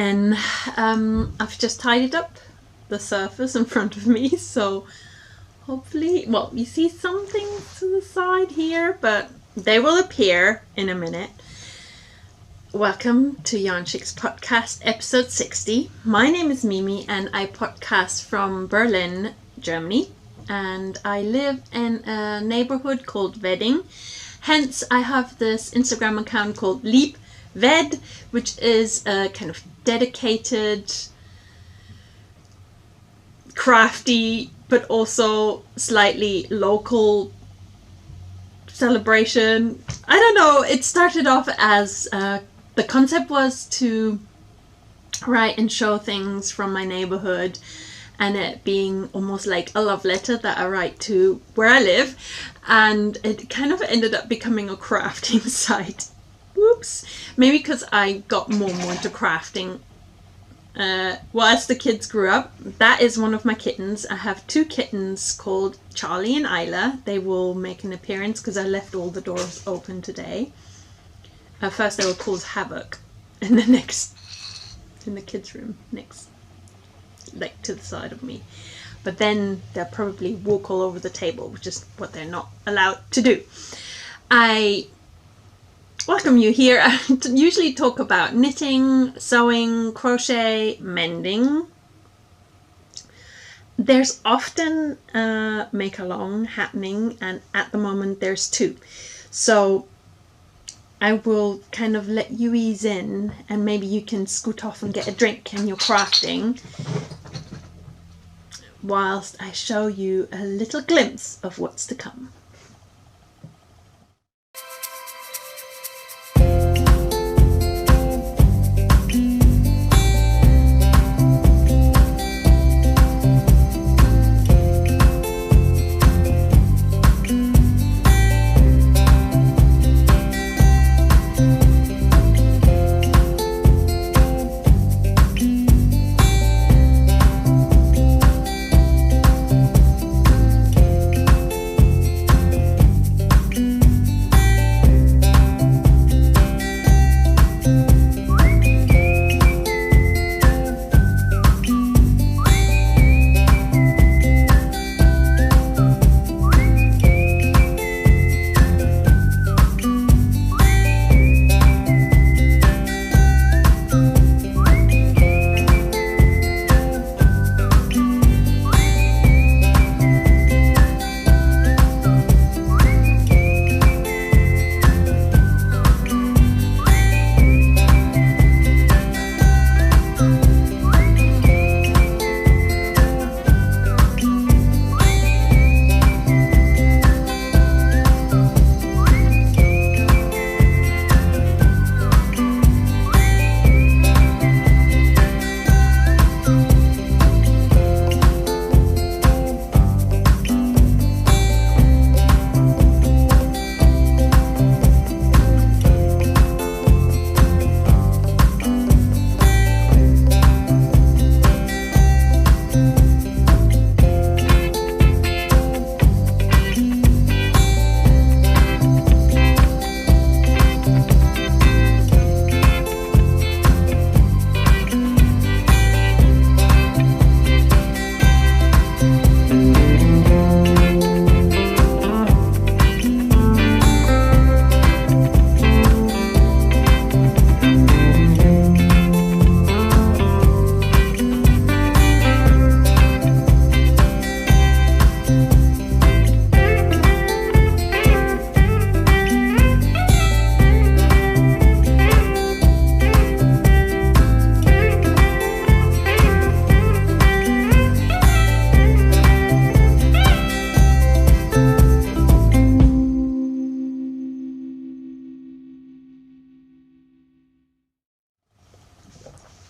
then I've just tidied up the surface in front of me, so hopefully, well, you see something to the side here, but they will appear in a minute. Welcome to Yarnchix Podcast episode 60. My name is Mimi and I podcast from Berlin, Germany, and I live in a neighborhood called Wedding. Hence, I have this Instagram account called Liebwed, which is a kind of dedicated, crafty, but also slightly local celebration. I don't know, it started off as the concept was to write and show things from my neighborhood, and it being almost like a love letter that I write to where I live, and it kind of ended up becoming a crafting site. Whoops. Maybe because I got more into crafting as the kids grew up. That is one of my kittens. I have two kittens called Charlie and Isla. They will make an appearance because I left all the doors open today. First they were called Havoc, and the in the kids' room next, like to the side of me. But then they'll probably walk all over the table, which is what they're not allowed to do. I welcome you here. I usually talk about knitting, sewing, crochet, mending. There's often a make-along happening, and at the moment there's two. So I will kind of let you ease in, and maybe you can scoot off and get a drink and you're crafting, whilst I show you a little glimpse of what's to come.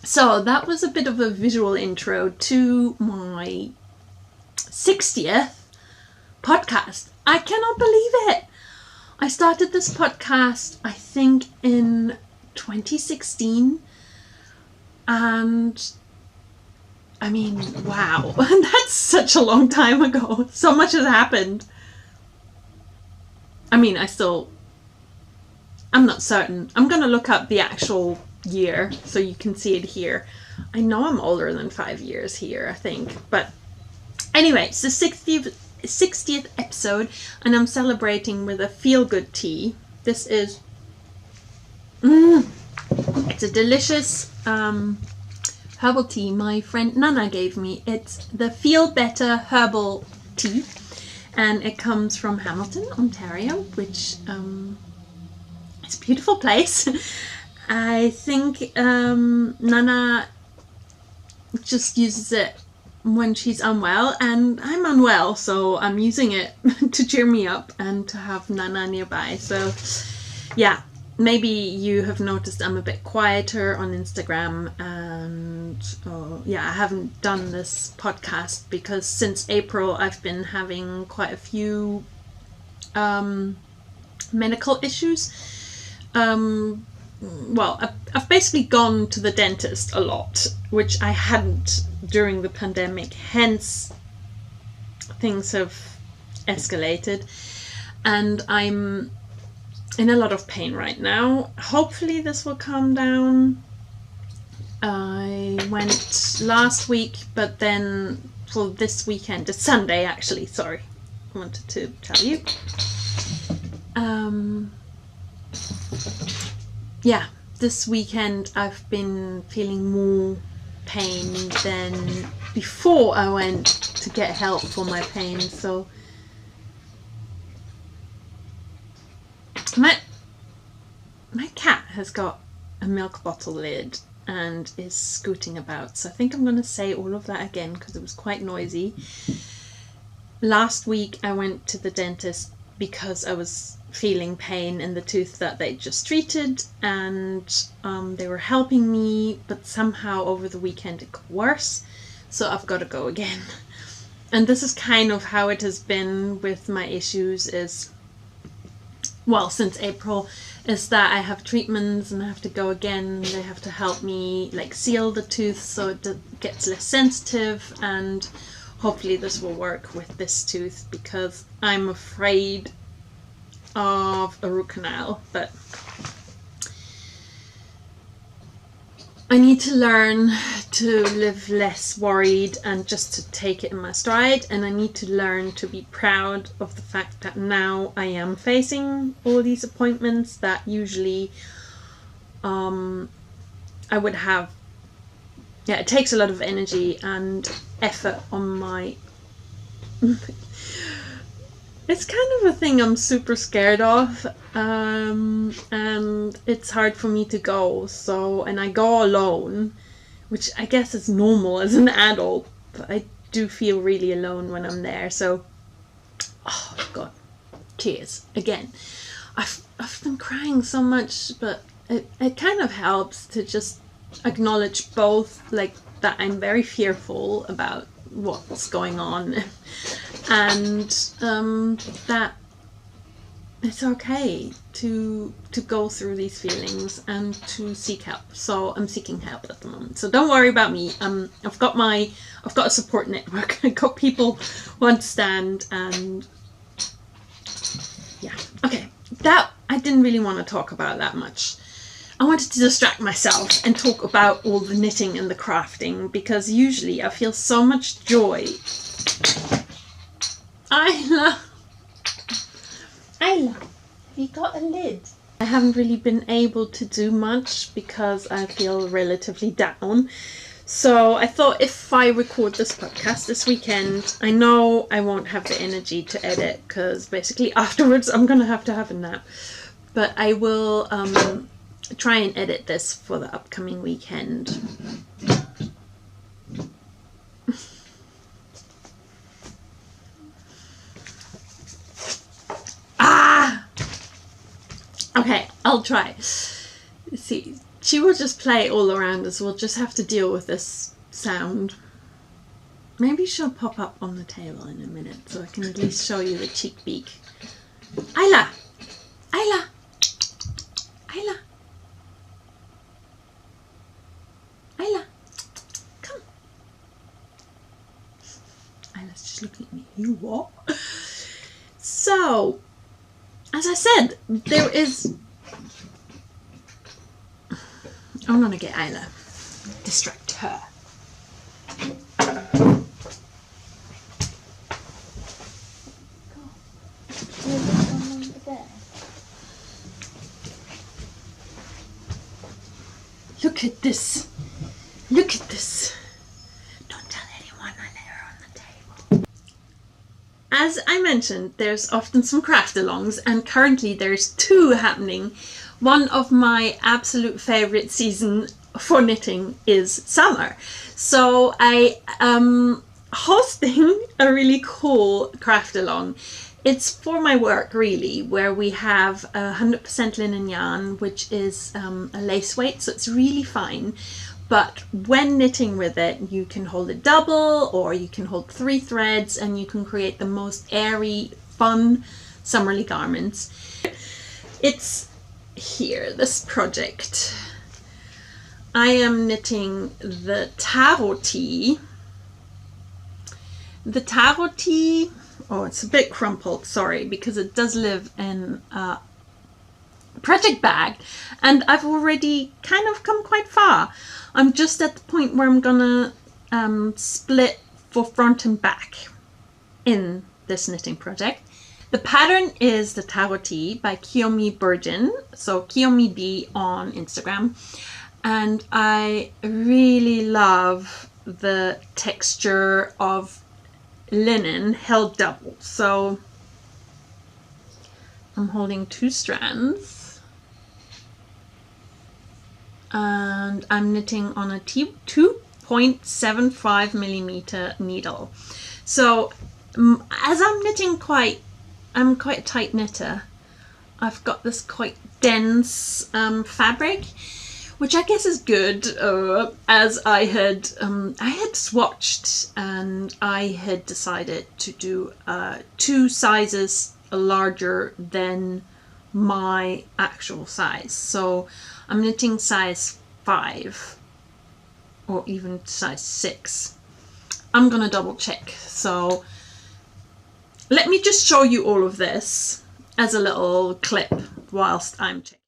So that was a bit of a visual intro to my 60th podcast. I cannot believe it. I started this podcast, I think, in 2016. And I mean, wow, that's such a long time ago. So much has happened. I mean, I'm not certain. I'm going to look up the actual year, so you can see it here. I know I'm older than 5 years here, I think, but anyway, it's the 60th episode, and I'm celebrating with a feel-good tea. This is it's a delicious herbal tea my friend Nana gave me. It's the Feel Better Herbal Tea, and it comes from Hamilton, Ontario, which it's a beautiful place. I think Nana just uses it when she's unwell, and I'm unwell, so I'm using it to cheer me up and to have Nana nearby. So yeah, maybe you have noticed I'm a bit quieter on Instagram, and yeah, I haven't done this podcast because since April I've been having quite a few medical issues. Well, I've basically gone to the dentist a lot, which I hadn't during the pandemic, hence things have escalated, and I'm in a lot of pain right now. Hopefully this will calm down. I went last week, but then for this weekend, it's Sunday actually, sorry, I wanted to tell you. Yeah, this weekend I've been feeling more pain than before I went to get help for my pain. So my cat has got a milk bottle lid and is scooting about, so I think I'm going to say all of that again because it was quite noisy. Last week I went to the dentist because I was feeling pain in the tooth that they just treated, and they were helping me, but somehow over the weekend it got worse, so I've got to go again. And this is kind of how it has been with my issues, is, well, since April, is that I have treatments and I have to go again. They have to help me like seal the tooth so it gets less sensitive, and hopefully this will work with this tooth because I'm afraid of a root canal, but I need to learn to live less worried and just to take it in my stride, and I need to learn to be proud of the fact that now I am facing all these appointments that usually I would have. Yeah, it takes a lot of energy and effort on my it's kind of a thing I'm super scared of, and it's hard for me to go, so, and I go alone, which I guess is normal as an adult, but I do feel really alone when I'm there. So, oh god, tears again. I've been crying so much, but it kind of helps to just acknowledge both, like, that I'm very fearful about what's going on, and that it's okay to go through these feelings and to seek help. So I'm seeking help at the moment, so don't worry about me. I've got a support network. I've got people who understand, and yeah, okay, that I didn't really want to talk about that much. I wanted to distract myself and talk about all the knitting and the crafting, because usually I feel so much joy. Isla, you got a lid. I haven't really been able to do much because I feel relatively down. So I thought if I record this podcast this weekend, I know I won't have the energy to edit because basically afterwards I'm going to have a nap. But I will try and edit this for the upcoming weekend. Okay, I'll try. See, she will just play all around us. We'll just have to deal with this sound. Maybe she'll pop up on the table in a minute so I can at least show you the cheek beak. Isla! Isla! Isla! Isla! Come! Isla's just looking at me. You what? So, as I said, there is... I'm gonna get Isla. Distract her. Look at this. Look at this. Don't tell anyone I let her on the table. As I mentioned, there's often some craft alongs, and currently there's 2 happening. One of my absolute favorite season for knitting is summer. So I am hosting a really cool craft along. It's for my work really, where we have 100% linen yarn, which is a lace weight, so it's really fine. But when knitting with it, you can hold it double, or you can hold 3 threads, and you can create the most airy, fun, summerly garments. It's here, this project. I am knitting the Taro tee. The Taro tee, oh, it's a bit crumpled, sorry, because it does live in a project bag, and I've already kind of come quite far. I'm just at the point where I'm gonna split for front and back in this knitting project. The pattern is the Taro tee by Kiyomi Burgin, so Kiyomi D on Instagram, and I really love the texture of linen held double. So I'm holding 2 strands and I'm knitting on a 2.75 millimeter needle. So as I'm knitting I'm quite a tight knitter. I've got this quite dense fabric, which I guess is good, as I had swatched and I had decided to do 2 sizes larger than my actual size. So I'm knitting size 5 or even size 6. I'm gonna double check. So let me just show you all of this as a little clip whilst I'm checking.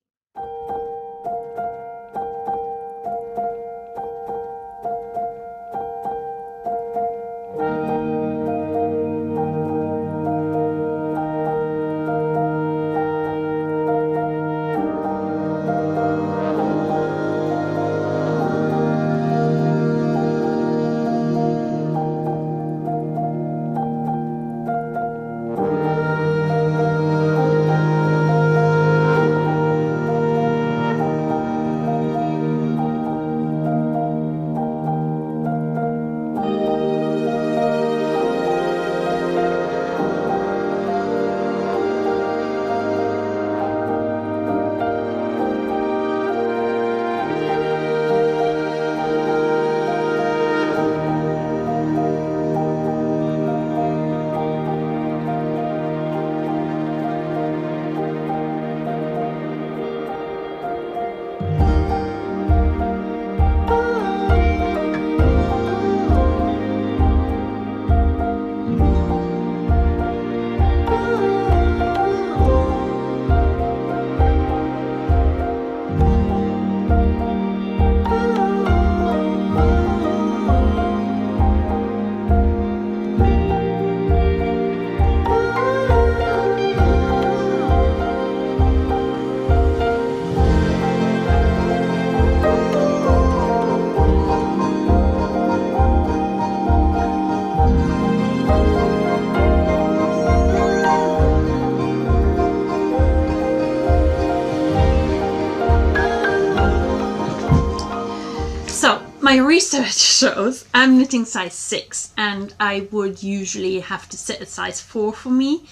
My research shows I'm knitting size 6 and I would usually have to sit at size 4 for me.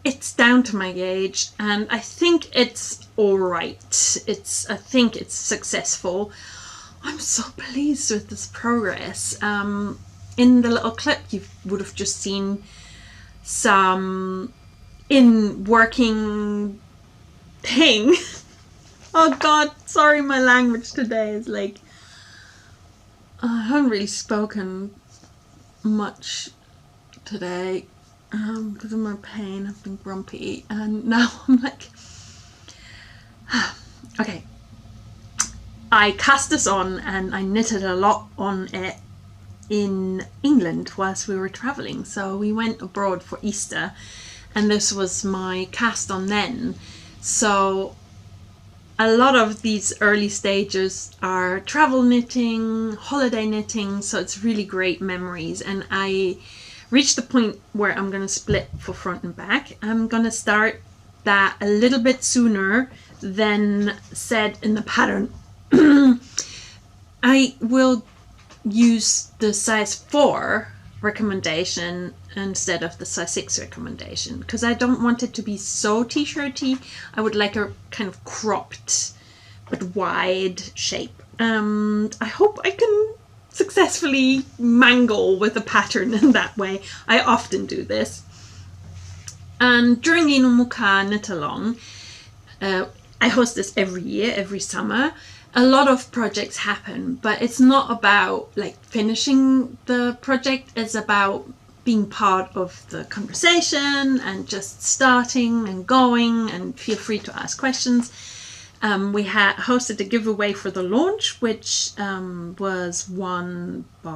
It's down to my gauge and I think it's alright. I think it's successful. I'm so pleased with this progress. In the little clip you would have just seen some in working thing. Oh god, sorry, my language today is like, I haven't really spoken much today because of my pain. I've been grumpy and now I'm like, okay, I cast this on and I knitted a lot on it in England whilst we were traveling. So we went abroad for Easter and this was my cast on then. So a lot of these early stages are travel knitting, holiday knitting, so it's really great memories. And I reached the point where I'm going to split for front and back. I'm going to start that a little bit sooner than said in the pattern. I will use the size 4 recommendation instead of the size 6 recommendation because I don't want it to be so t-shirty. I would like a kind of cropped but wide shape. I hope I can successfully mangle with a pattern in that way. I often do this. And during Lino Muka Knit Along, I host this every year, every summer. A lot of projects happen, but it's not about like finishing the project. It's about being part of the conversation and just starting and going, and feel free to ask questions. We had hosted a giveaway for the launch, which was won by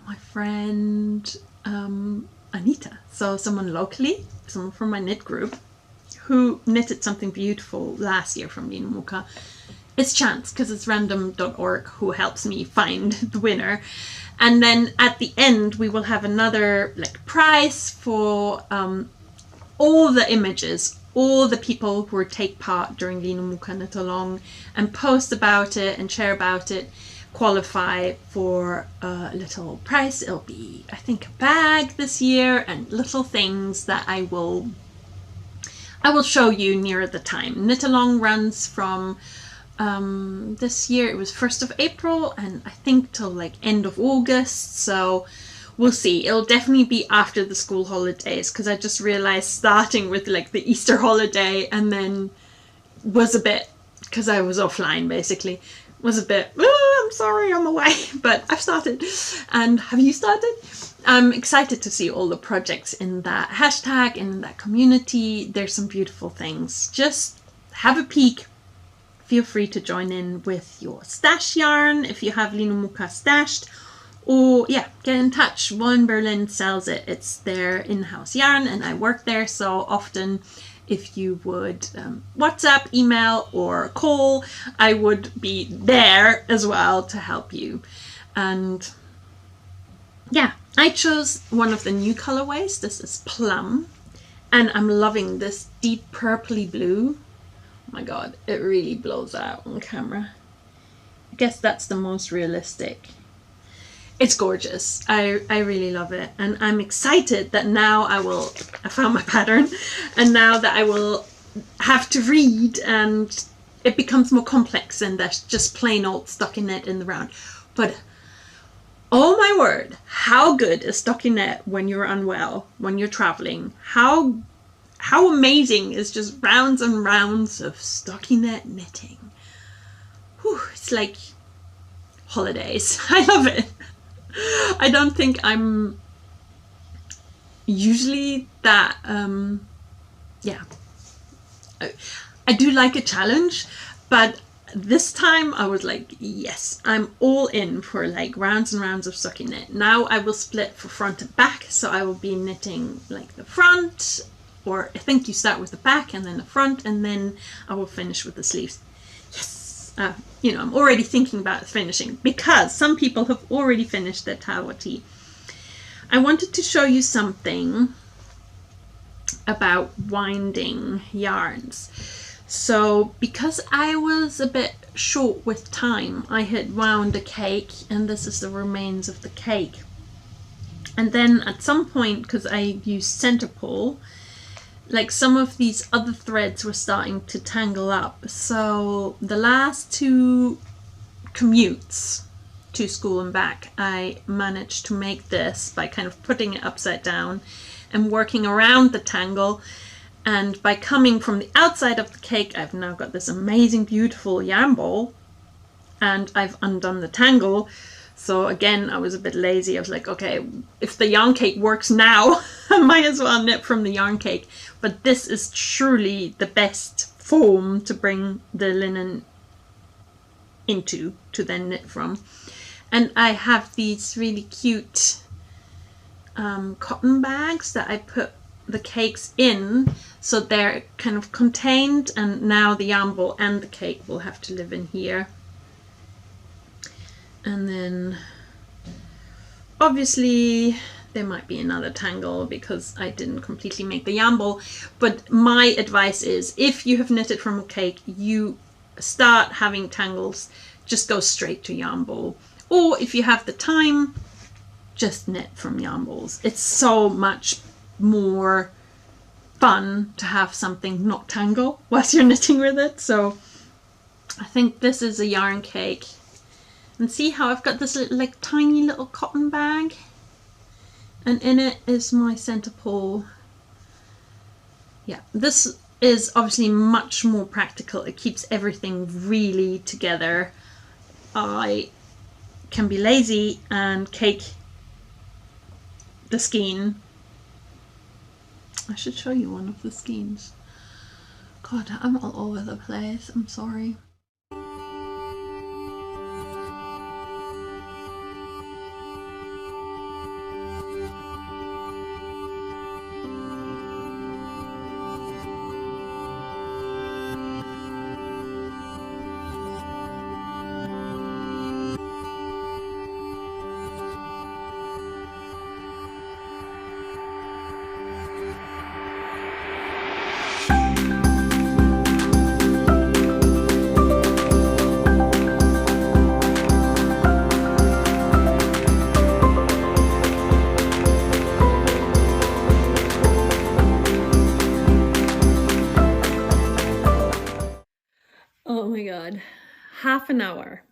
my friend Anita. So someone locally, someone from my knit group, who knitted something beautiful last year from Lino Muka. It's chance because it's random.org who helps me find the winner. And then at the end we will have another like prize for all the images, all the people who take part during Lino Muka Knit Along and post about it and share about it qualify for a little prize. It'll be, I think, a bag this year and little things that I will show you near the time. Knit Along runs from this year, it was 1st of April and I think till like end of August, so we'll see. It'll definitely be after the school holidays because I just realized starting with like the Easter holiday and then was a bit, because I was offline basically, was a bit, I'm sorry, I'm away, but I've started. And have you started? I'm excited to see all the projects in that hashtag, in that community. There's some beautiful things. Just have a peek. Feel free to join in with your stash yarn if you have Lino Muka stashed. Or yeah, get in touch. Wollen Berlin sells it. It's their in-house yarn and I work there, so often if you would WhatsApp, email or call, I would be there as well to help you. And yeah, I chose one of the new colorways. This is Plum and I'm loving this deep purpley blue. Oh my god, it really blows out on camera. I guess that's the most realistic. It's gorgeous. I really love it. And I'm excited that now I found my pattern and now that I will have to read and it becomes more complex than that's just plain old stockinette in the round. But oh my word, how good is stockinette when you're unwell, when you're traveling? How amazing is just rounds and rounds of stockinette knitting. Whew, it's like holidays. I love it. I don't think I'm usually that, yeah. I do like a challenge, but this time I was like, yes, I'm all in for like rounds and rounds of stockinette. Now I will split for front and back, so I will be knitting like the front, or I think you start with the back and then the front, and then I will finish with the sleeves. Yes! You know, I'm already thinking about finishing because some people have already finished their Taro tee. I wanted to show you something about winding yarns. So because I was a bit short with time, I had wound a cake and this is the remains of the cake. And then at some point, because I used center pull, like some of these other threads were starting to tangle up. So the last 2 commutes to school and back, I managed to make this by kind of putting it upside down and working around the tangle. And by coming from the outside of the cake, I've now got this amazing, beautiful yarn ball and I've undone the tangle. So again, I was a bit lazy. I was like, okay, if the yarn cake works now, I might as well knit from the yarn cake. But this is truly the best foam to bring the linen into to then knit from. And I have these really cute cotton bags that I put the cakes in, so they're kind of contained, and now the yarn ball and the cake will have to live in here. And then obviously there might be another tangle because I didn't completely make the yarn ball, but my advice is, if you have knitted from a cake, you start having tangles, just go straight to yarn ball. Or if you have the time, just knit from yarn balls. It's so much more fun to have something not tangle whilst you're knitting with it. So I think this is a yarn cake. And see how I've got this little, like tiny little cotton bag, and in it is my center pole. Yeah, this is obviously much more practical. It keeps everything really together. I can be lazy and cake the skein. I should show you one of the skeins. God, I'm all over the place. I'm sorry. Oh my god, half an hour.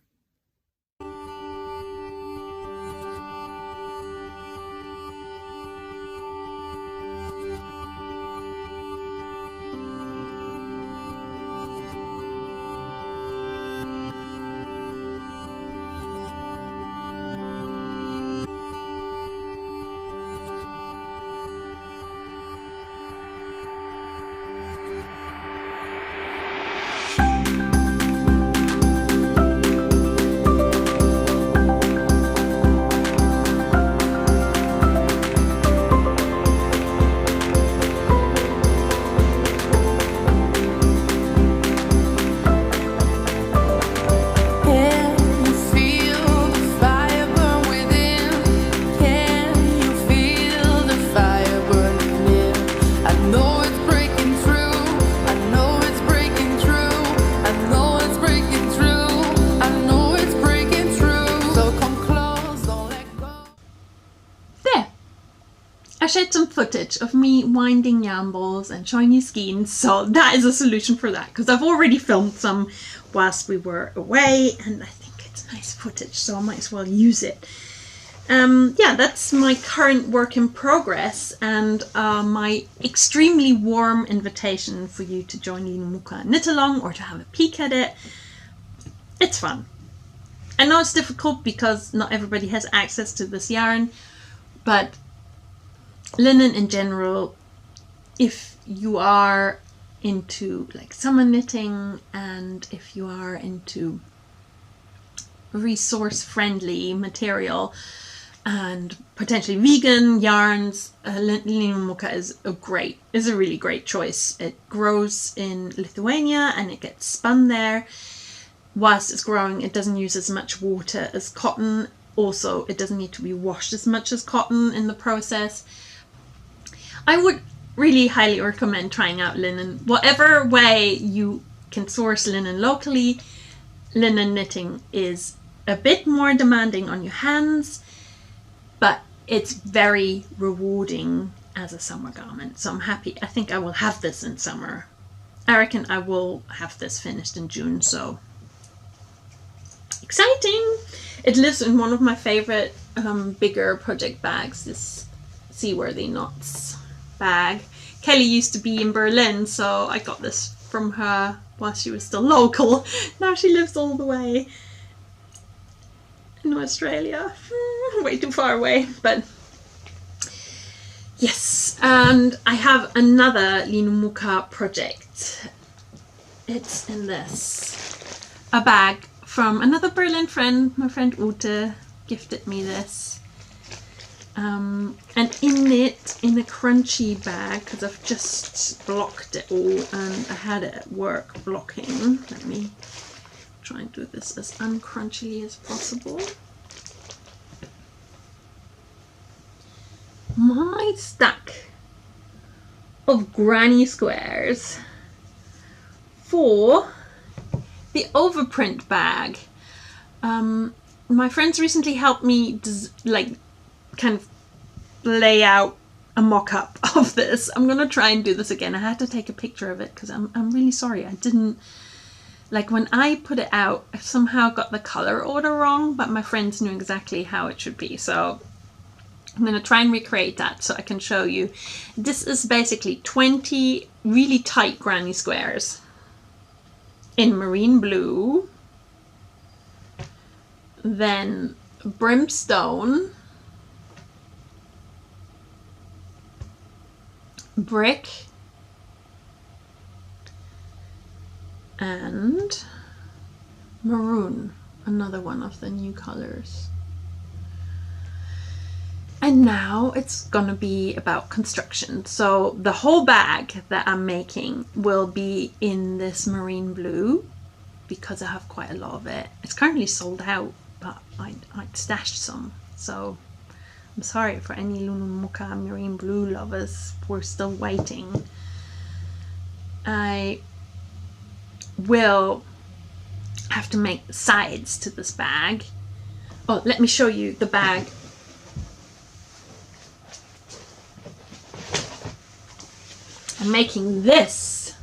I shared some footage of me winding yarn balls and showing you skeins, so that is a solution for that, because I've already filmed some whilst we were away and I think it's nice footage, so I might as well use it. Yeah, that's my current work in progress, and my extremely warm invitation for you to join the Muka knit along or to have a peek at it. It's fun. I know it's difficult because not everybody has access to this yarn, but linen in general, if you are into like summer knitting and if you are into resource friendly material and potentially vegan yarns, lino muka is a really great choice. It grows in Lithuania and it gets spun there. Whilst it's growing, it doesn't use as much water as cotton. Also, it doesn't need to be washed as much as cotton in the process. I would really highly recommend trying out linen. Whatever way you can source linen locally, linen knitting is a bit more demanding on your hands, but it's very rewarding as a summer garment. So I'm happy. I think I will have this in summer. I reckon I will have this finished in June, so exciting! It lives in one of my favorite bigger project bags, this Seaworthy Knots bag. Kelly used to be in Berlin, so I got this from her while she was still local. Now she lives all the way in Australia. Way too far away, but yes. And I have another lino muka project it's in this. A bag from another Berlin friend. My friend Ute gifted me this. And in it, in a crunchy bag, because I've just blocked it all and I had it at work blocking. Let me try and do this as uncrunchily as possible. My stack of granny squares for the Overprint bag. My friends recently helped me kind of lay out a mock-up of this. I'm gonna try and do this again. I had to take a picture of it because I'm really sorry. I didn't, like, when I put it out, I somehow got the color order wrong, but my friends knew exactly how it should be. So I'm going to try and recreate that so I can show you. This is basically 20 really tight granny squares in marine blue, then brimstone, brick, and maroon, another one of the new colors. And now it's gonna be about construction. So the whole bag that I'm making will be in this marine blue because I have quite a lot of it. It's currently sold out, but I'd stashed some. So I'm sorry for any lino muka marine blue lovers. We're still waiting. I will have to make sides to this bag. Oh, let me show you the bag. I'm making this.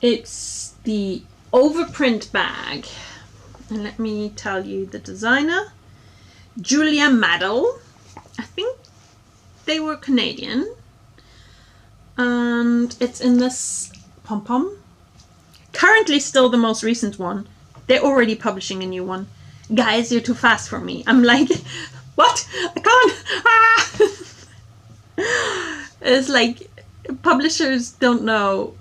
It's the Overprint bag. And let me tell you the designer. Julia Madill. I think they were Canadian. And it's in this pom-pom. Currently still the most recent one. They're already publishing a new one. Guys, you're too fast for me. I'm like, what? I can't. Ah! It's like publishers don't know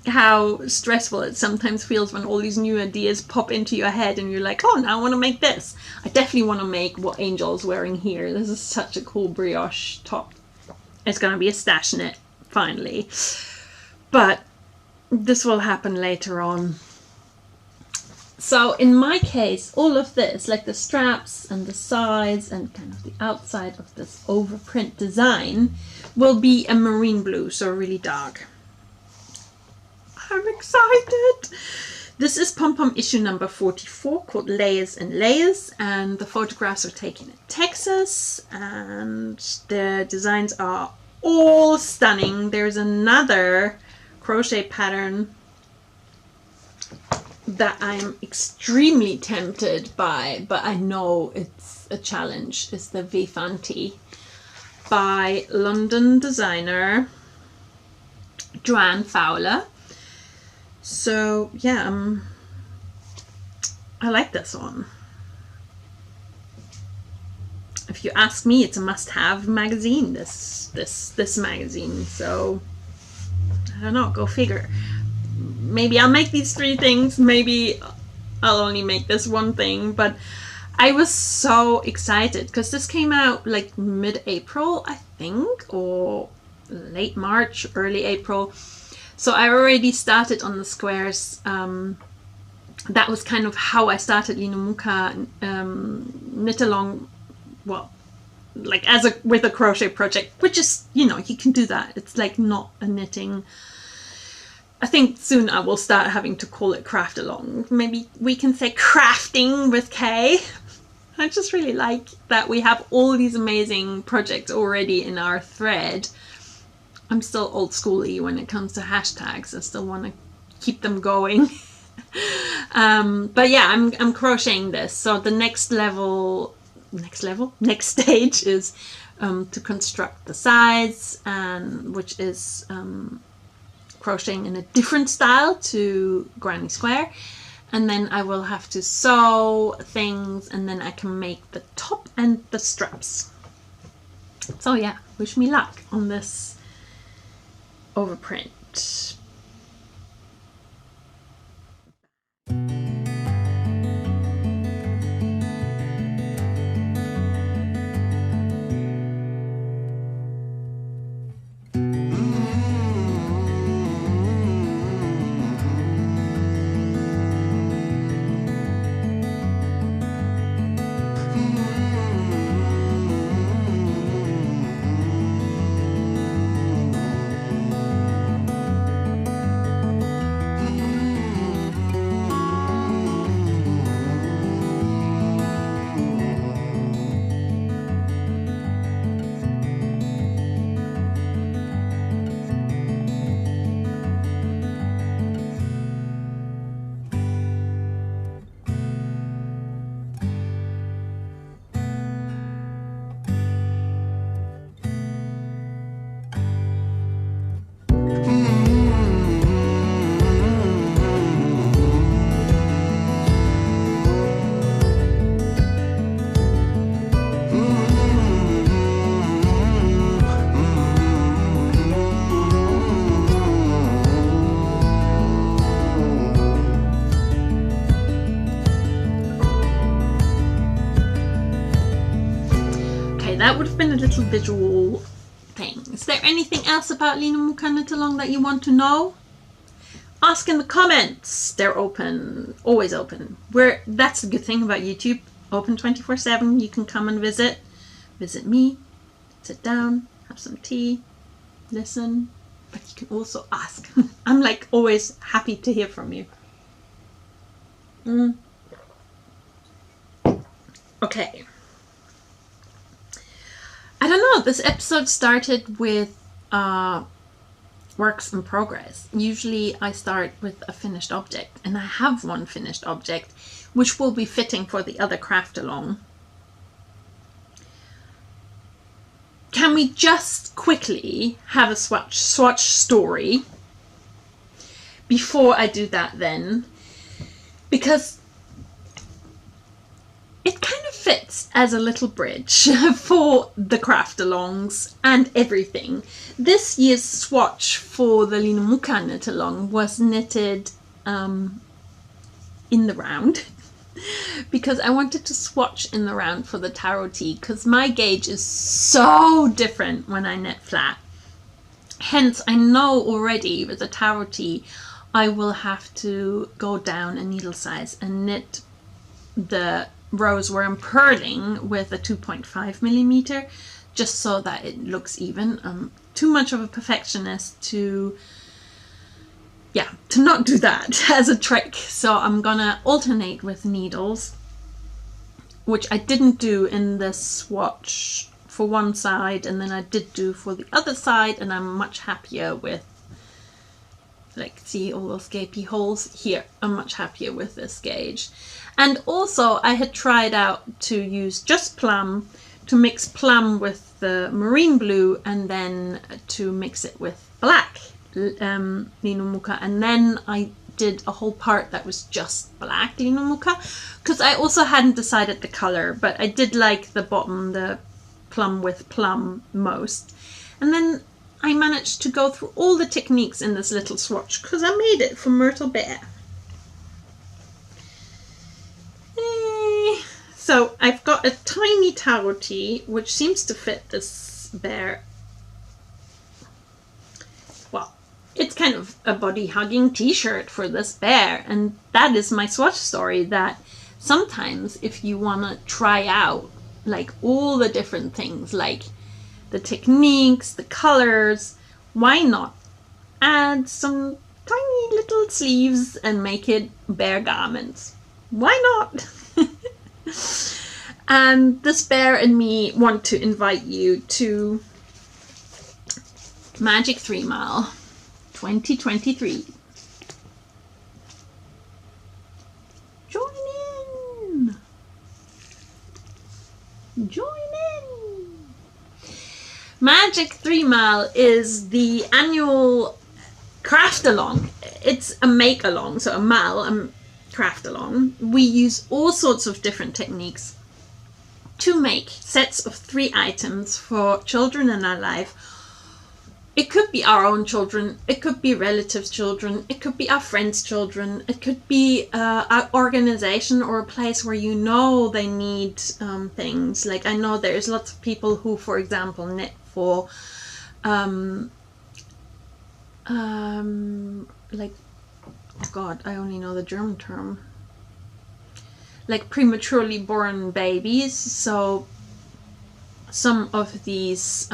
how stressful it sometimes feels when all these new ideas pop into your head and you're like, oh, now I want to make this. I definitely want to make what Angel's wearing here. This is such a cool brioche top. It's going to be a stash knit, finally. But this will happen later on. So in my case, all of this, like the straps and the sides and kind of the outside of this Overprint design, will be a marine blue, so really dark. I'm excited! This is Pom Pom issue number 44, called Layers and Layers, and the photographs are taken in Texas, and the designs are all stunning. There's another crochet pattern that I'm extremely tempted by, but I know it's a challenge. It's the Vifanti by London designer Joanne Fowler. So yeah, I like this one. If you ask me, it's a must-have magazine. This magazine. So I don't know. Go figure. Maybe I'll make these 3 things. Maybe I'll only make this one thing. But I was so excited because this came out like mid-April, I think, or late March, early April. So I already started on the squares. That was kind of how I started Lino Muka, knit along, well, like with a crochet project, which is, you know, you can do that. It's like not a knitting. I think soon I will start having to call it craft along. Maybe we can say crafting with K. I just really like that we have all these amazing projects already in our thread. I'm still old schooly when it comes to hashtags. I still want to keep them going. But yeah, I'm crocheting this. So the next stage is to construct the sides, and which is crocheting in a different style to Granny Square. And then I will have to sew things, and then I can make the top and the straps. So yeah, wish me luck on this Overprint. that would have been a little visual thing. Is there anything else about lino muka knit along that you want to know? Ask in the comments. They're open, always open. That's the good thing about YouTube. Open 24/7. You can come and visit me, sit down, have some tea, listen, but you can also ask. I'm like always happy to hear from you. Okay. I don't know, this episode started with works in progress. Usually I start with a finished object, and I have one finished object which will be fitting for the other craft along. Can we just quickly have a swatch story before I do that then? Because it kind of fits as a little bridge for the craft alongs and everything. This year's swatch for the lino muka knit along was knitted in the round because I wanted to swatch in the round for the Taro tee, because my gauge is so different when I knit flat. Hence, I know already with the Taro tee I will have to go down a needle size and knit the rows where I'm purling with a 2.5 millimeter, just so that it looks even. I'm too much of a perfectionist to not do that as a trick. So I'm gonna alternate with needles, which I didn't do in the swatch for one side, and then I did do for the other side, and I'm much happier with, like, see all those gapy holes here. I'm much happier with this gauge. And also I had tried out to use just plum, to mix plum with the marine blue, and then to mix it with black lino muka, and then I did a whole part that was just black lino muka, because I also hadn't decided the color, but I did like the bottom, the plum with plum most. And then I managed to go through all the techniques in this little swatch, because I made it for Myrtle Bear. So I've got a tiny Taro tee, which seems to fit this bear. Well, it's kind of a body-hugging t-shirt for this bear, and that is my swatch story, that sometimes if you want to try out like all the different things, like the techniques, the colors, why not add some tiny little sleeves and make it bear garments? Why not? And this bear and me want to invite you to Magic 3 Mile 2023. Join in! Join in! Magic 3 Mile is the annual craft along. It's a make along, so a mile, craft along. We use all sorts of different techniques to make sets of 3 items for children in our life. It could be our own children, it could be relatives' children, it could be our friends' children, it could be an organization or a place where you know they need things. Like, I know there's lots of people who, for example, knit for like, oh god, I only know the German term, like prematurely born babies. So some of these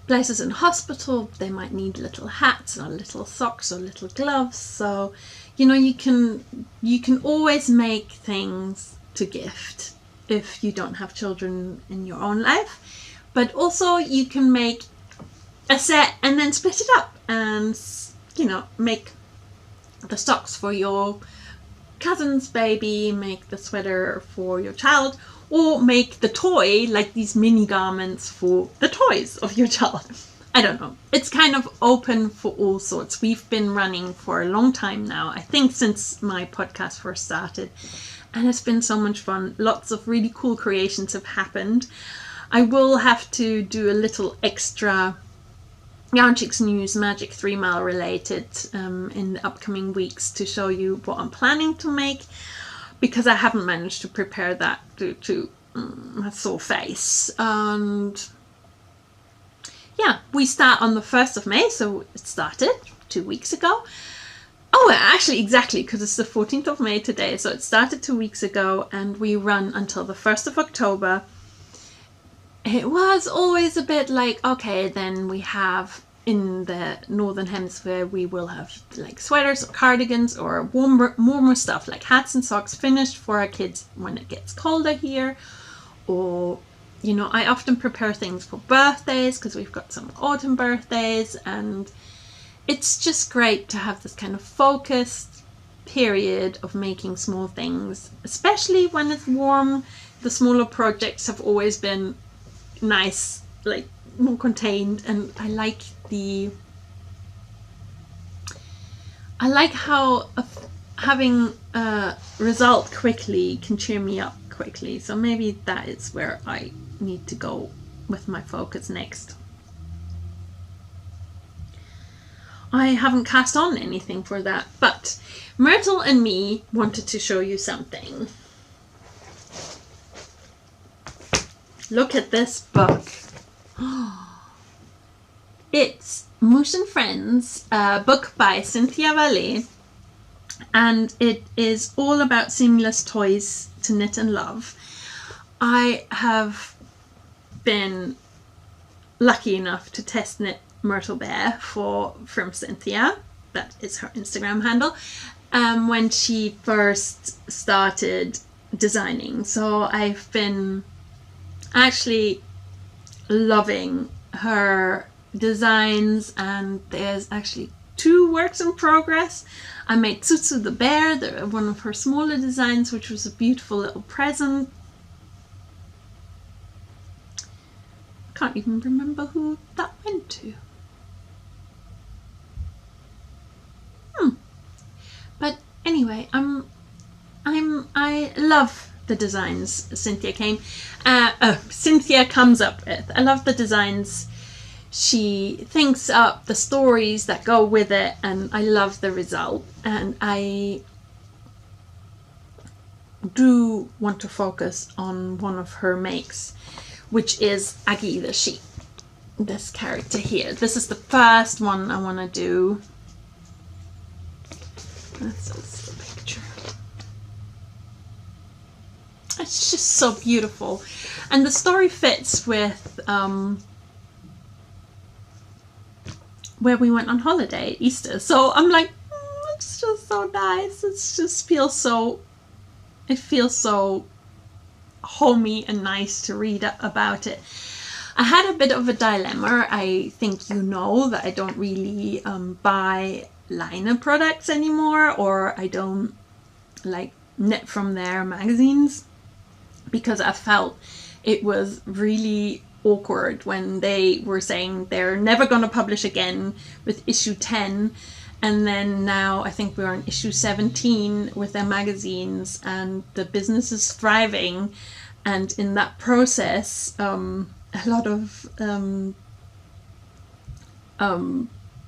places in hospital, they might need little hats or little socks or little gloves. So, you know, you can always make things to gift if you don't have children in your own life. But also you can make a set and then split it up and, you know, make the socks for your cousin's baby, make the sweater for your child, or make the toy, like these mini garments, for the toys of your child. I don't know. It's kind of open for all sorts. We've been running for a long time now, I think since my podcast first started, and it's been so much fun. Lots of really cool creations have happened. I will have to do a little extra Yarnchix news, Magic 3 Mile related, in the upcoming weeks to show you what I'm planning to make, because I haven't managed to prepare that to a sore face. And yeah, we start on the 1st of May, so it started 2 weeks ago. Oh, actually, exactly, because it's the 14th of May today, so it started 2 weeks ago, and we run until the 1st of October. It was always a bit like, okay, then we have, in the Northern Hemisphere, we will have like sweaters or cardigans or warmer stuff, like hats and socks finished for our kids when it gets colder here. Or, you know, I often prepare things for birthdays, because we've got some autumn birthdays, and it's just great to have this kind of focused period of making small things, especially when it's warm. The smaller projects have always been nice, like more contained, and I like how having a result quickly can cheer me up quickly. So maybe that is where I need to go with my focus next. I haven't cast on anything for that, but Myrtle and me wanted to show you something. Look at this book. It's Mouche and Friends, a book by Cynthia Vallée, and it is all about seamless toys to knit and love. I have been lucky enough to test knit Myrtle Bear from Cynthia, that is her Instagram handle, when she first started designing. So I've been actually loving her designs, and there's actually 2 works in progress. I made Tsutsu the bear, one of her smaller designs, which was a beautiful little present. Can't even remember who that went to. But anyway, I love the designs Cynthia comes up with. I love the designs. She thinks up the stories that go with it, and I love the result. And I do want to focus on one of her makes, which is Aggie the sheep. This character here. This is the first one I want to do. That's the picture. It's just so beautiful, and the story fits with where we went on holiday at Easter. So I'm like, it's just so nice. It feels so homey and nice to read about it. I had a bit of a dilemma. I think you know that I don't really buy lino products anymore, or I don't like knit from their magazines, because I felt it was really awkward when they were saying they're never going to publish again with issue 10, and then now I think we're on issue 17 with their magazines, and the business is thriving, and in that process a lot of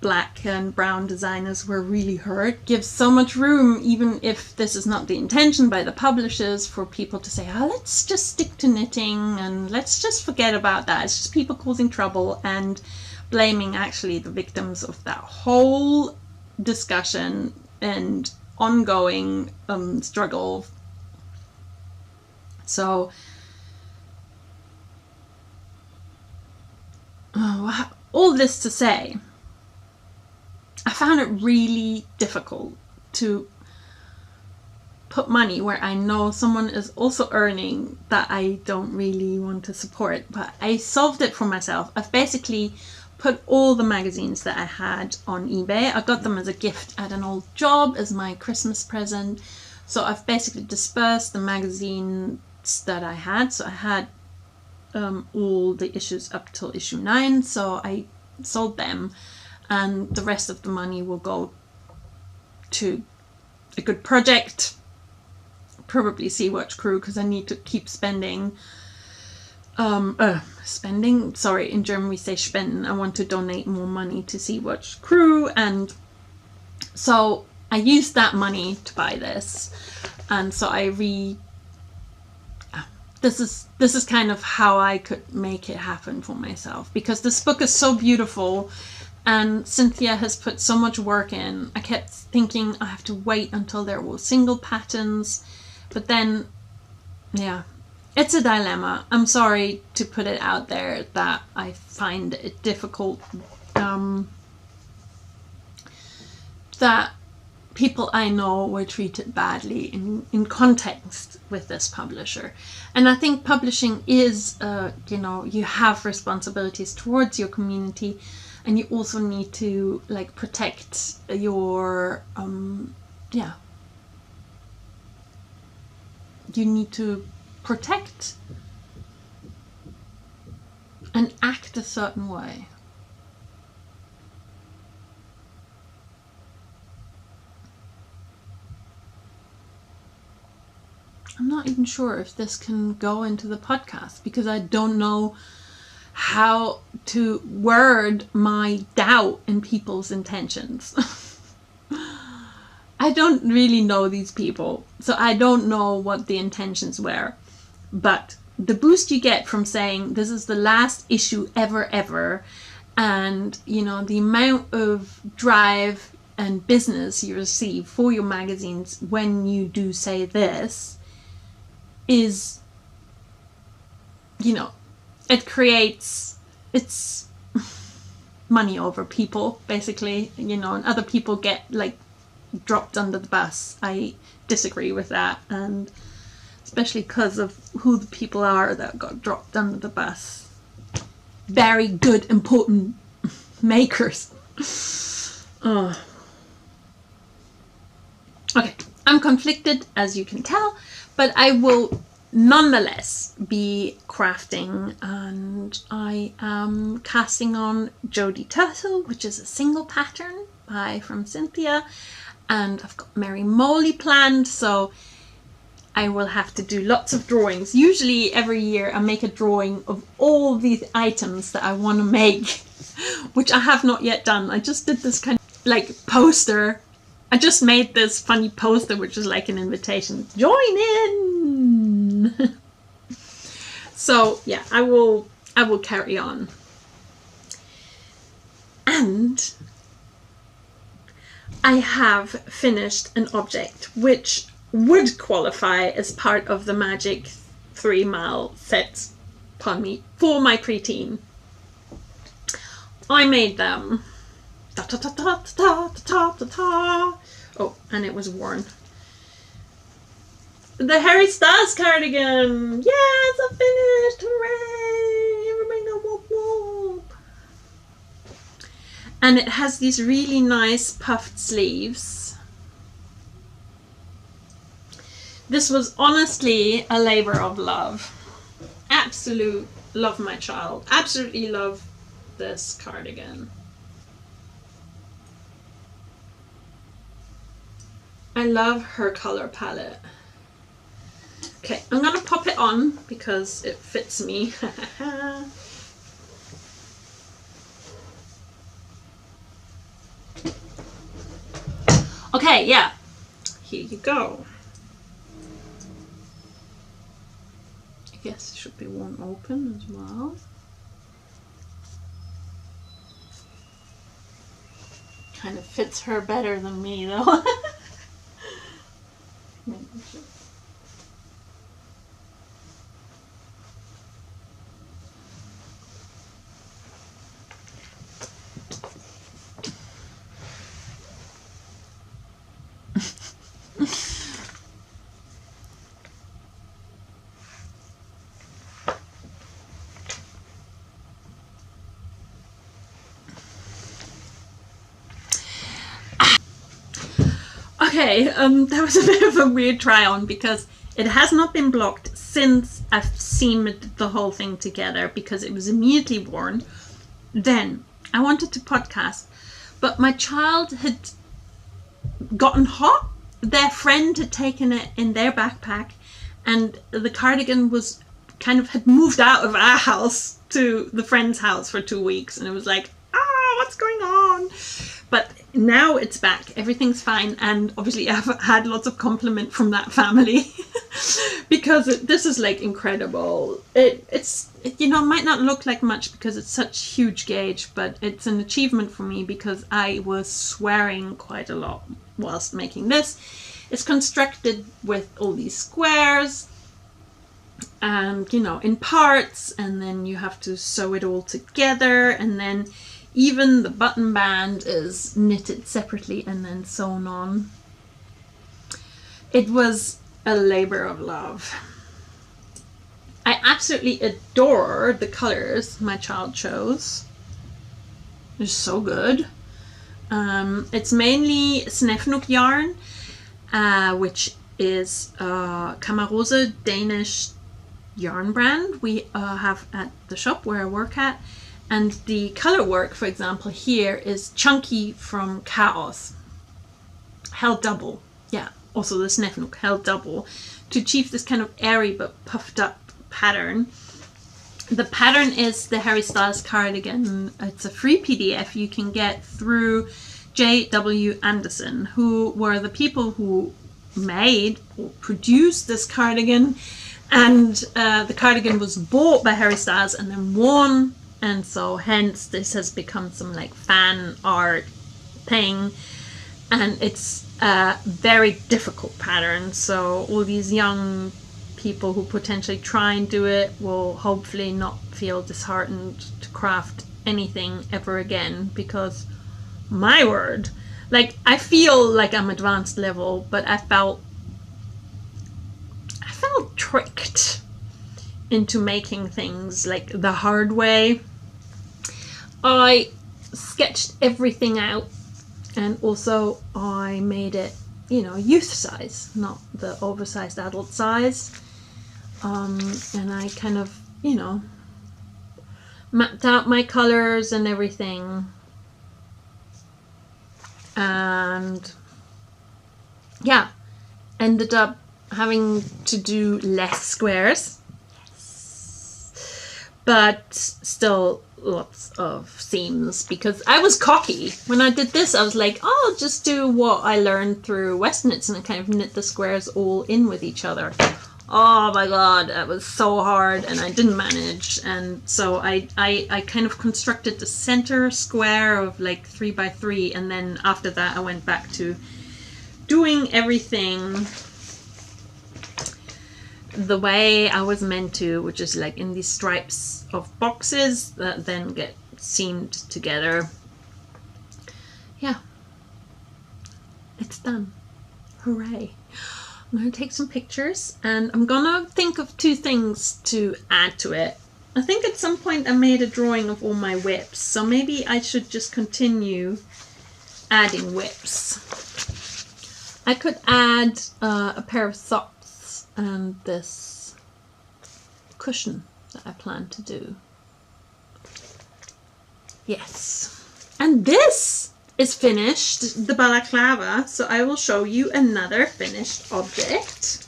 black and brown designers were really hurt. Gives so much room, even if this is not the intention by the publishers, for people to say, oh, let's just stick to knitting and let's just forget about that. It's just people causing trouble, and blaming actually the victims of that whole discussion and ongoing struggle. So all this to say, I found it really difficult to put money where I know someone is also earning that I don't really want to support. But I solved it for myself. I've basically put all the magazines that I had on eBay. I got them as a gift at an old job as my Christmas present. So I've basically dispersed the magazines that I had. So I had all the issues up till issue 9. So I sold them. And the rest of the money will go to a good project, probably Sea-Watch Crew, because I need to keep spending. Sorry, in German we say spenden. I want to donate more money to Sea-Watch Crew, and so I used that money to buy this, and so I this is kind of how I could make it happen for myself, because this book is so beautiful and Cynthia has put so much work in. I kept thinking I have to wait until there were single patterns, but then, yeah, it's a dilemma. I'm sorry to put it out there that I find it difficult that people I know were treated badly in context with this publisher. And I think publishing is, you know, you have responsibilities towards your community, and you also need to like protect your, yeah. You need to protect and act a certain way. I'm not even sure if this can go into the podcast because I don't know how to word my doubt in people's intentions. I don't really know these people, so I don't know what the intentions were. But the boost you get from saying this is the last issue ever, and you know, the amount of drive and business you receive for your magazines when you do say this is, you know, it's money over people, basically, you know, and other people get like dropped under the bus. I disagree with that, and especially because of who the people are that got dropped under the bus. Very good, important makers. Oh. Okay, I'm conflicted, as you can tell, but I will nonetheless be crafting, and I am casting on Jodie Turtle, which is a single pattern from Cynthia, and I've got Mary Moley planned, so I will have to do lots of drawings. Usually every year I make a drawing of all these items that I want to make, which I have not yet done. I just did this kind of like poster. I just made this funny poster, which is like an invitation. Join in! So yeah, I will carry on. And I have finished an object which would qualify as part of the Magic 3 Mile set, pardon me, for my preteen. I made them. Ta ta ta ta ta ta ta ta. Oh, and it was worn. The Harry Styles Cardigan! Yes, I'm finished! Hooray! Everybody go whoop whoop! And it has these really nice puffed sleeves. This was honestly a labor of love. Absolute love my child. Absolutely love this cardigan. I love her color palette. Okay, I'm gonna pop it on because it fits me. Okay, yeah, here you go. I guess it should be worn open as well. Kind of fits her better than me though. Okay, that was a bit of a weird try on because it has not been blocked since I've seamed the whole thing together because it was immediately worn. Then I wanted to podcast, but my child had gotten hot. Their friend had taken it in their backpack, and the cardigan was kind of had moved out of our house to the friend's house for 2 weeks, and it was like, what's going on? But now it's back, everything's fine, and obviously I've had lots of compliment from that family because this is like incredible. It's you know, might not look like much because it's such huge gauge, but it's an achievement for me because I was swearing quite a lot whilst making this. It's constructed with all these squares and, you know, in parts, and then you have to sew it all together, and then even the button band is knitted separately and then sewn on. It was a labor of love. I absolutely adore the colors my child chose. They're so good. It's mainly Snefnuk yarn, which is Kamarose Danish yarn brand we have at the shop where I work at. And the color work, for example, here is Chunky from Chaos. Held double. Yeah, also the Snefnuk held double to achieve this kind of airy but puffed up pattern. The pattern is the Harry Styles Cardigan. It's a free PDF you can get through J.W. Anderson, who were the people who made or produced this cardigan. And the cardigan was bought by Harry Styles and then worn. And so hence this has become some like fan art thing. And it's a very difficult pattern. So all these young people who potentially try and do it will hopefully not feel disheartened to craft anything ever again, because my word, like, I feel like I'm advanced level, but I felt tricked into making things like the hard way. I sketched everything out, and also I made it, you know, youth size, not the oversized adult size. And I kind of, you know, mapped out my colors and everything. And yeah, ended up having to do less squares. Yes. But still lots of seams, because I was cocky. When I did this, I was like, oh, I'll just do what I learned through West Knits and kind of knit the squares all in with each other. Oh my god, that was so hard and I didn't manage. And so I kind of constructed the center square of like 3 by 3, and then after that I went back to doing everything the way I was meant to, which is like in these stripes of boxes that then get seamed together. Yeah, it's done. Hooray. I'm going to take some pictures, and I'm going to think of 2 things to add to it. I think at some point I made a drawing of all my whips, so maybe I should just continue adding whips. I could add a pair of socks and this cushion that I plan to do. Yes. And this is finished, the balaclava, so I will show you another finished object.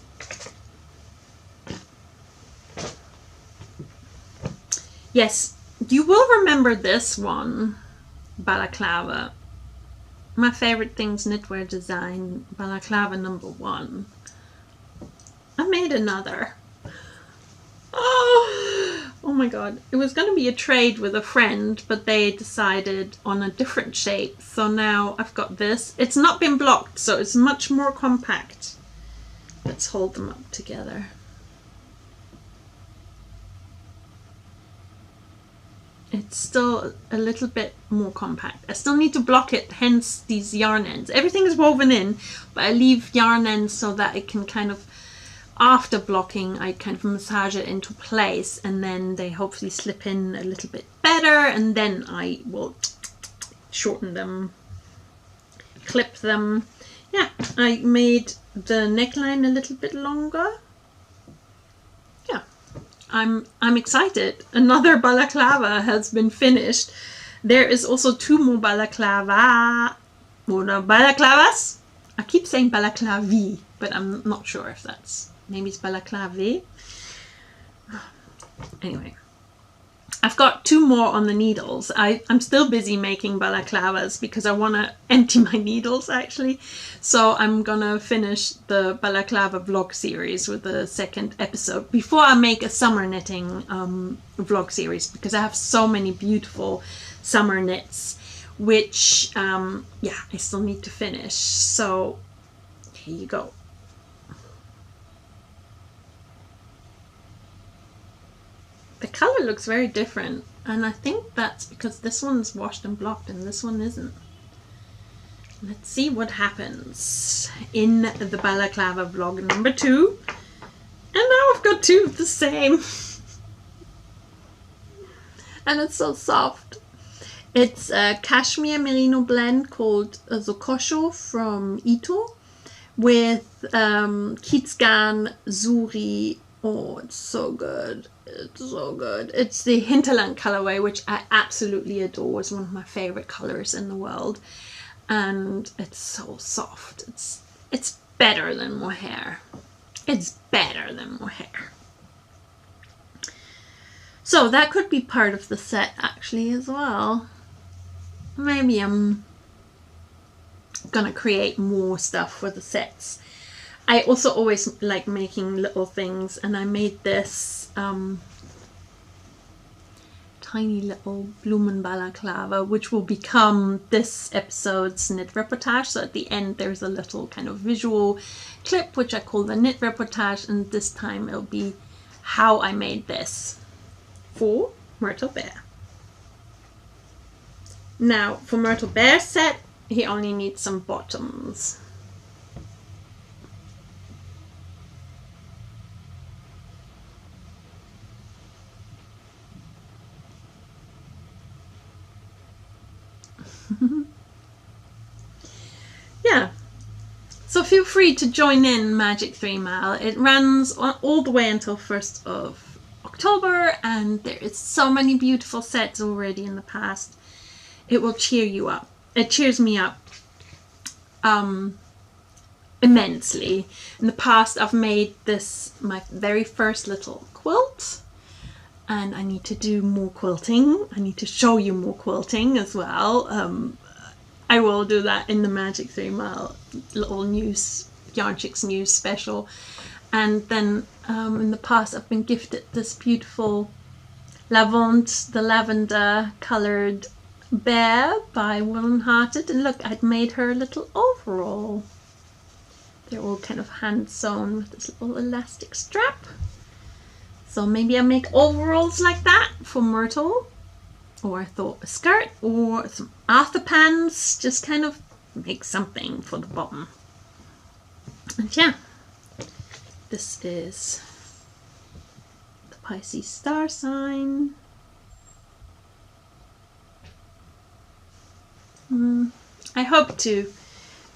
Yes, you will remember this one, balaclava. My favorite things knitwear design, balaclava #1. I made another. Oh my god. It was going to be a trade with a friend, but they decided on a different shape. So now I've got this. It's not been blocked, so it's much more compact. Let's hold them up together. It's still a little bit more compact. I still need to block it, hence these yarn ends. Everything is woven in, but I leave yarn ends so that it can kind of, after blocking, I kind of massage it into place, and then they hopefully slip in a little bit better, and then I will shorten them, clip them. Yeah, I made the neckline a little bit longer. Yeah, I'm excited. Another balaclava has been finished. There is also 2 more balaclavas. I keep saying balaclavi, but I'm not sure if that's, maybe it's balaclave. Anyway, I've got 2 more on the needles. I'm still busy making balaclavas because I want to empty my needles actually. So I'm gonna finish the balaclava vlog series with the 2nd episode before I make a summer knitting vlog series, because I have so many beautiful summer knits which yeah, I still need to finish. So here you go. The color looks very different, and I think that's because this one's washed and blocked and this one isn't. Let's see what happens in the balaclava vlog number 2. And now I've got 2 of the same. And it's so soft. It's a cashmere merino blend called Zokosho from Ito with Kitsgan Zuri. Oh, it's so good. It's so good. It's the Hinterland colorway, which I absolutely adore. It's one of my favorite colors in the world. And it's so soft. It's better than mohair. It's better than mohair. So that could be part of the set actually as well. Maybe I'm gonna create more stuff for the sets. I also always like making little things, and I made this tiny little Blumen Balaklava, which will become this episode's knit reportage. So at the end there's a little kind of visual clip which I call the knit reportage, and this time it'll be how I made this for Myrtle Bear. Now for Myrtle Bear's set, he only needs some bottoms. Yeah, so feel free to join in Magic 3 Mile. It runs all the way until 1st of October, and there is so many beautiful sets already in the past. It will cheer you up. It cheers me up immensely. In the past I've made this my very first little quilt, and I need to do more quilting. I need to show you more quilting as well. I will do that in the Magic 3 Mile little news, Yarnchix news special. And then in the past I've been gifted this beautiful the lavender coloured bear by Wollen Hearted. And look, I'd made her a little overall. They're all kind of hand sewn with this little elastic strap. So maybe I make overalls like that for Myrtle. Or I thought a skirt or some Arthur pants, just kind of make something for the bottom. And yeah, this is the Pisces star sign. I hope to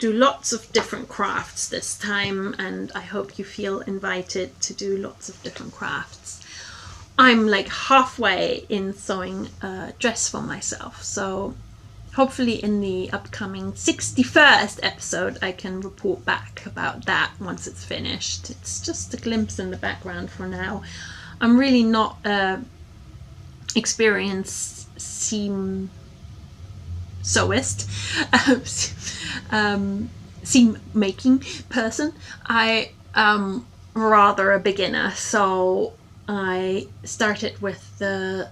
do lots of different crafts this time, and I hope you feel invited to do lots of different crafts. I'm like halfway in sewing a dress for myself, so hopefully in the upcoming 61st episode I can report back about that once it's finished. It's just a glimpse in the background for now. I'm really not an experienced seam sewist, seam making person. I am rather a beginner, so I started with the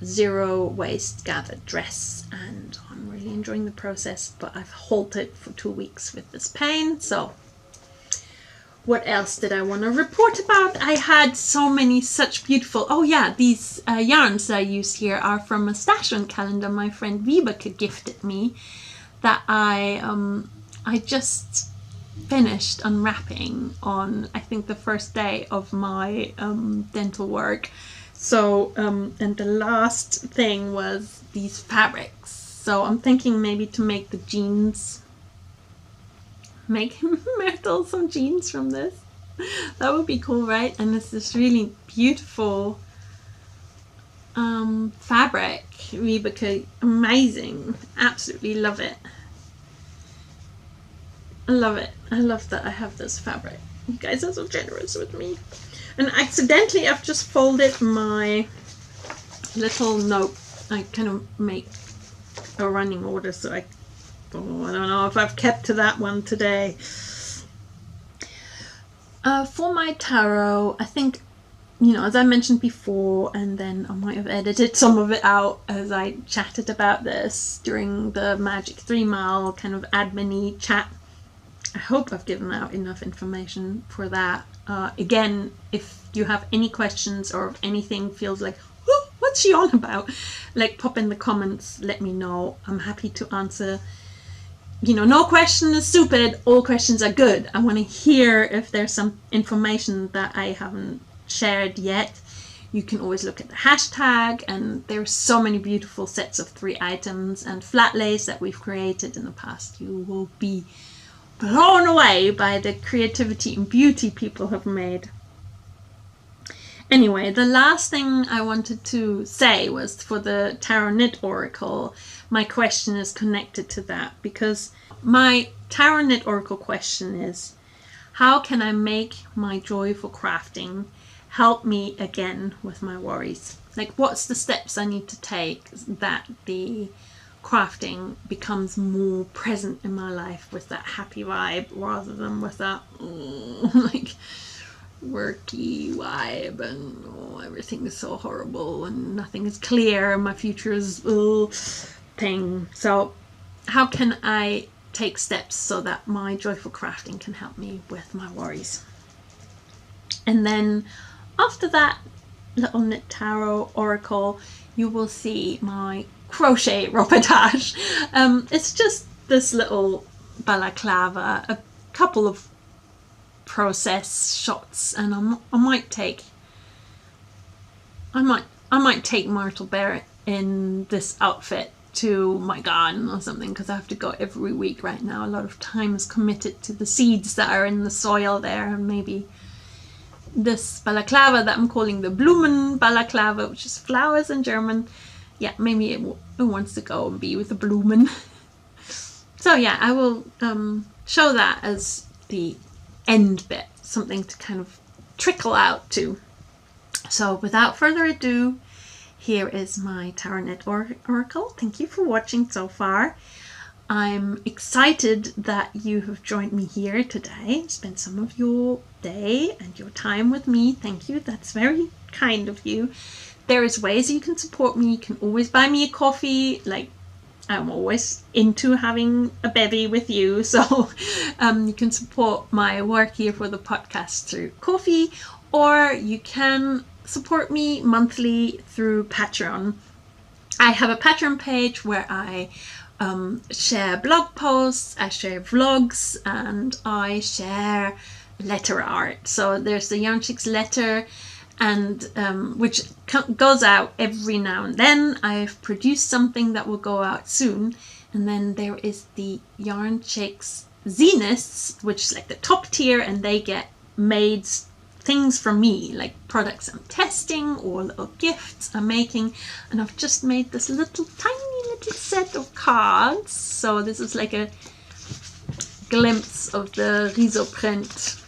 0 waist gathered dress, and I'm really enjoying the process, but I've halted for 2 weeks with this pain. So what else did I want to report about? I had so many such beautiful, oh yeah, these yarns I used here are from a stash on calendar my friend Vibeke gifted me that I just finished unwrapping on, I think, the first day of my dental work. So and the last thing was these fabrics. So I'm thinking maybe to make the jeans, make Myrtle some jeans from this. That would be cool, right? And it's this really beautiful fabric. Vibeke, amazing, absolutely love it. I love it. I love that I have this fabric. You guys are so generous with me. And accidentally I've just folded my little note. I kind of make a running order, so I don't know if I've kept to that one today. For my tarot, I think, as I mentioned before, and then I might have edited some of it out as I chatted about this during the Magic 3 Mile kind of admin-y chat. I hope I've given out enough information for that. Again, if you have any questions or if anything feels like, what's she on about? Like, pop in the comments, let me know. I'm happy to answer. No question is stupid. All questions are good. I want to hear if there's some information that I haven't shared yet. You can always look at the hashtag, and there's so many beautiful sets of 3 items and flat lace that we've created in the past. You will be blown away by the creativity and beauty people have made. Anyway, the last thing I wanted to say was for the Tarot Knit Oracle. My question is connected to that, because my Tarot Knit Oracle question is, how can I make my joy for crafting help me again with my worries? Like, what's the steps I need to take that the crafting becomes more present in my life with that happy vibe rather than with that like worky vibe and everything is so horrible and nothing is clear and my future is thing. So how can I take steps so that my joyful crafting can help me with my worries? And then after that little knit tarot oracle, you will see my crochet reportage. It's just this little balaclava, a couple of process shots, and I might take Myrtle Bear in this outfit to my garden or something, because I have to go every week right now. A lot of time is committed to the seeds that are in the soil there, and maybe this balaclava that I'm calling the Blumen Balaklava, which is flowers in German. Yeah, maybe it wants to go and be with the Blumen. So yeah, I will show that as the end bit, something to kind of trickle out to. So without further ado, here is my Tarot Knit Oracle. Thank you for watching so far. I'm excited that you have joined me here today, spent some of your day and your time with me. Thank you, that's very kind of you. There is ways you can support me. You can always buy me a coffee. Like, I'm always into having a bevy with you, so you can support my work here for the podcast through coffee, or you can support me monthly through Patreon. I have a Patreon page where I share blog posts, I share vlogs, and I share letter art. So there's the Yarnchix letter, and which goes out every now and then. I've produced something that will go out soon, and then there is the Yarnchix zines, which is like the top tier, and they get made things from me, like products I'm testing or little gifts I'm making. And I've just made this tiny little set of cards. So this is like a glimpse of the Overprint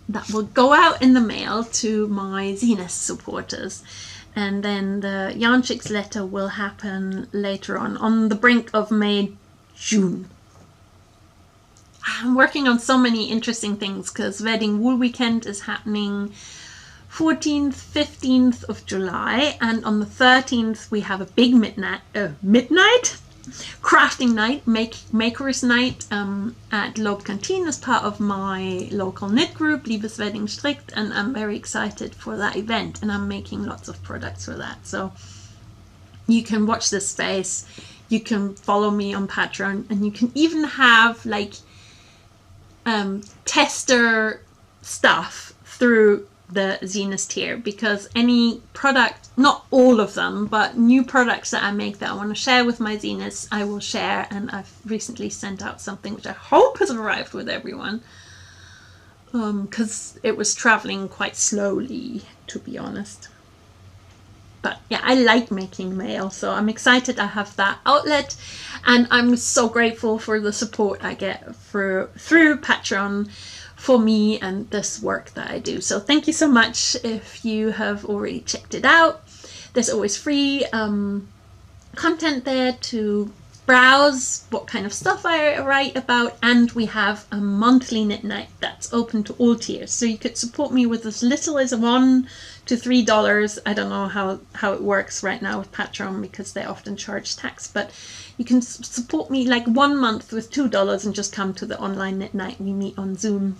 that will go out in the mail to my zines supporters. And then the Yarnchix letter will happen later on the brink of May, June. I'm working on so many interesting things, because Wedding Wool Weekend is happening 14th, 15th of July, and on the 13th we have a big midnight crafting night, makers night at Loeb Canteen as part of my local knit group, Liebes Wedding Strickt, and I'm very excited for that event, and I'm making lots of products for that. So you can watch this space, you can follow me on Patreon, and you can even have like tester stuff through the zines tier, because any product, not all of them, but new products that I make that I want to share with my zines, I will share. And I've recently sent out something which I hope has arrived with everyone, because it was traveling quite slowly, to be honest. But yeah, I like making mail, so I'm excited I have that outlet, and I'm so grateful for the support I get through Patreon for me and this work that I do. So thank you so much if you have already checked it out. There's always free content there to browse what kind of stuff I write about, and we have a monthly knit night that's open to all tiers. So you could support me with as little as $1 to $3. I don't know how it works right now with Patreon because they often charge tax, but you can support me like 1 month with $2 and just come to the online knit night. We meet on Zoom.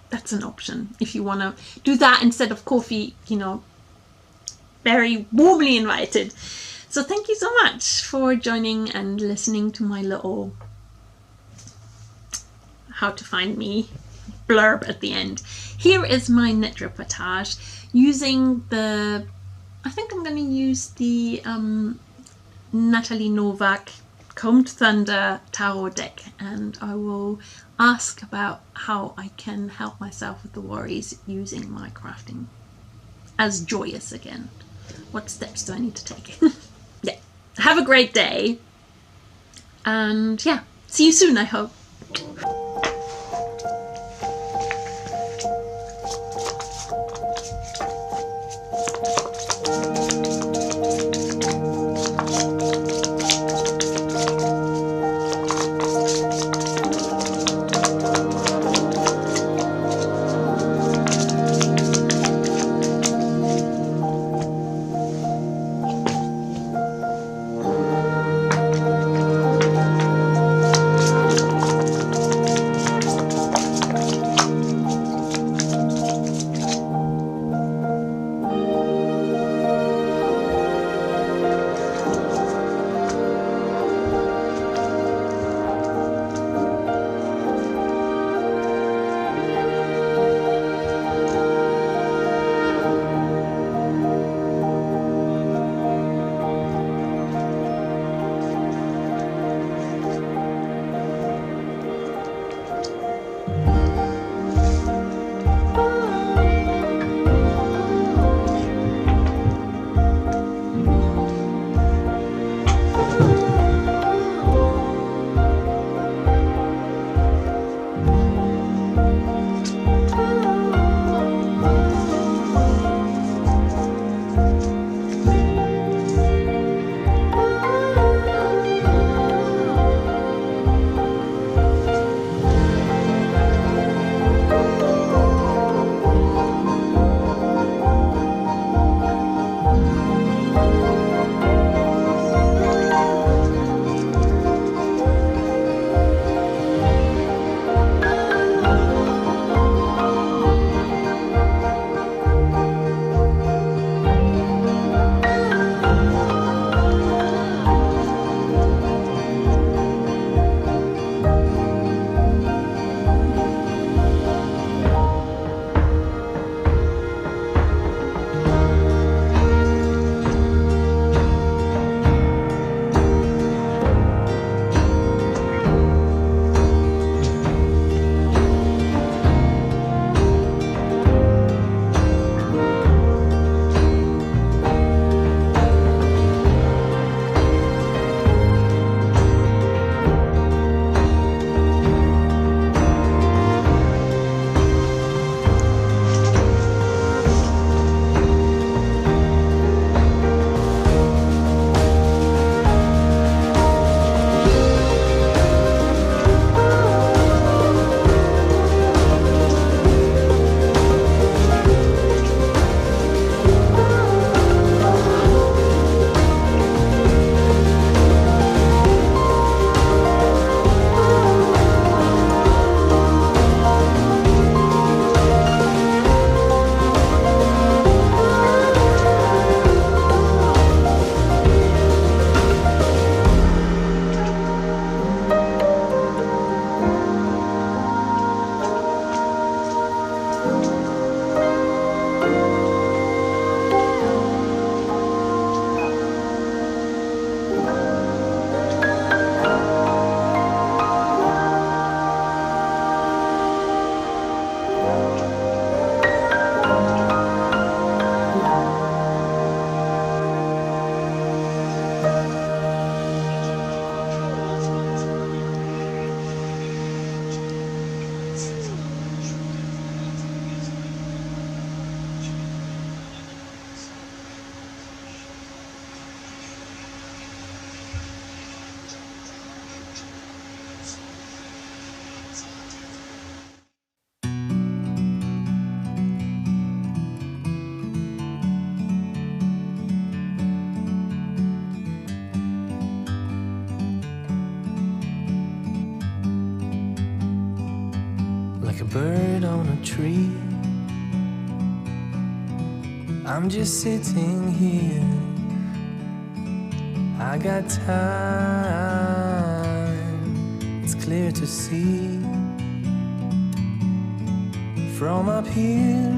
That's an option if you want to do that instead of coffee, you know, very warmly invited. So thank you so much for joining and listening to my little how to find me blurb at the end. Here is my knit reportage using the, I think I'm going to use the Natalie Novak Combed Thunder Taro deck, and I will ask about how I can help myself with the worries using my crafting as joyous again. What steps do I need to take? Yeah, have a great day, and yeah, see you soon, I hope. bird on a tree. I'm just sitting here. I got time. It's clear to see. From up here,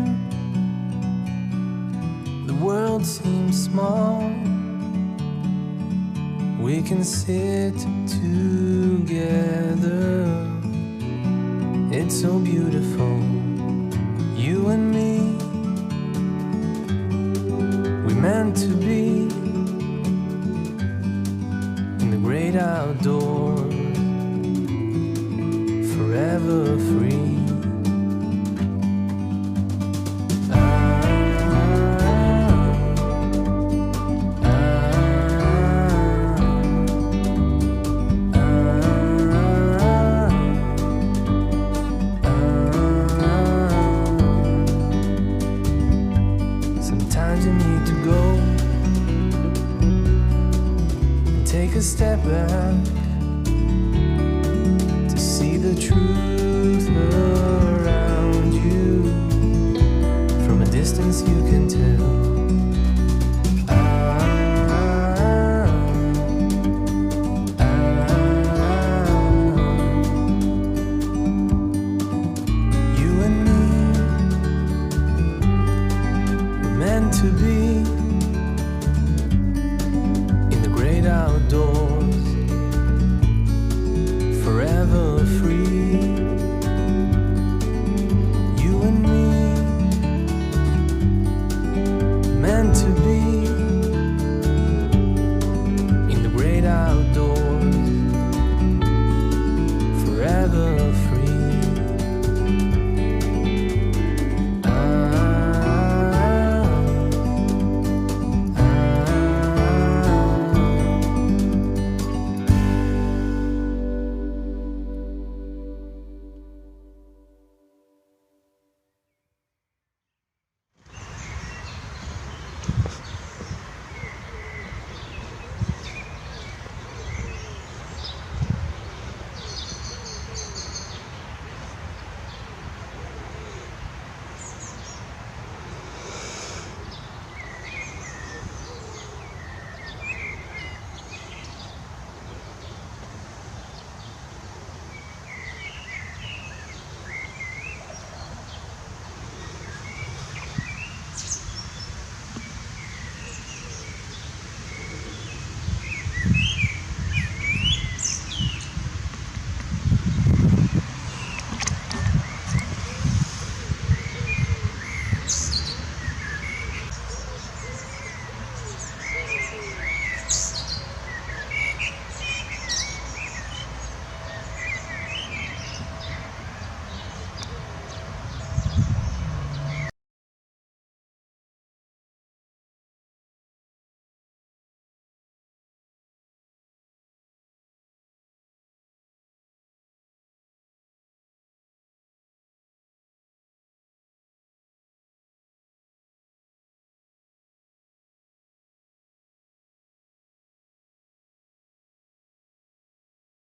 the world seems small. We can sit together. It's so beautiful, you and me. We meant to be in the great outdoors, forever free. Step back to see the truth around you. From a distance you can tell. You and me were meant to be.